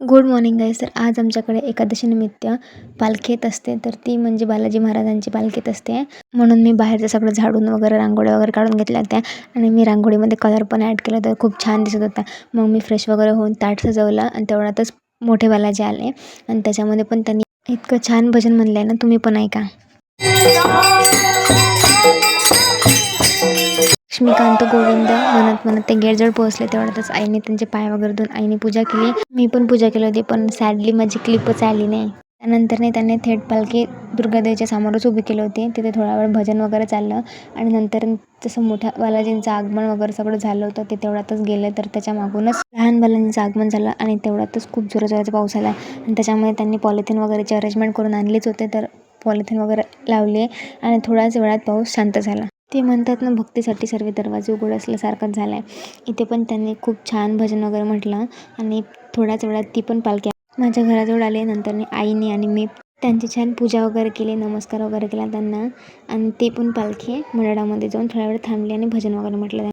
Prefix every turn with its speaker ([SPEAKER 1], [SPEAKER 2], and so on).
[SPEAKER 1] Good morning guys. तर आज आमच्याकडे एकादशीनिमित्त पालखी येत असते, तर ती म्हणजे बालाजी महाराजांची पालखी येत असते. म्हणून मी बाहेरचं सगळं झाडून वगैरे रांगोळ्या वगैरे काढून घेतल्या होत्या आणि मी रांगोळीमध्ये कलर पण ॲड केला, तर खूप छान दिसत होता. मग मी फ्रेश वगैरे होऊन ताट सजवलं आणि तेवढ्यातच मोठे बालाजी आले आणि त्याच्यामध्ये पण त्यांनी इतकं छान भजन म्हणलं आहे ना, तुम्ही पण ऐका. लक्ष्मीकांत गोविंद म्हणत म्हणत ते गेटजवळ पोहोचले. तेवढ्यातच आईने त्यांचे पाय वगैरे धुवून आईने पूजा केली. मी पण पूजा केली होती, पण सॅडली माझी क्लिपच आली नाही. त्यानंतर त्यांनी थेट पालखी दुर्गादेवीच्या समोरच उभी केली होती. तिथे थोडा वेळ भजन वगैरे चाललं आणि नंतर जसं मोठ्या बालाजींचं आगमन वगैरे सगळं झालं होतं, ते तेवढ्यातच गेलं. तर त्याच्या मागूनच लहान बालाजींचं आगमन झालं आणि तेवढ्यातच खूप जोराचा पाऊस आला आणि त्याच्यामुळे त्यांनी पॉलिथिन वगैरेची अरेंजमेंट करून आणलीच होते. तर पॉलिथिन वगैरे लावले आणि थोड्याच वेळात पाऊस शांत झाला. ते म्हणतात ना, भक्तीसाठी सर्व दरवाजे उघड असल्यासारखंच झालं आहे. इथे पण त्यांनी खूप छान भजन वगैरे म्हटलं आणि थोड्याच वेळात ती पण पालखी माझ्या घराजवळ आली. नंतर आईने आणि मी त्यांची छान पूजा वगैरे केली, नमस्कार वगैरे केला त्यांना आणि ते पण पालखी मंडळामध्ये जाऊन थोडा वेळ थांबली आणि भजन वगैरे म्हटलं.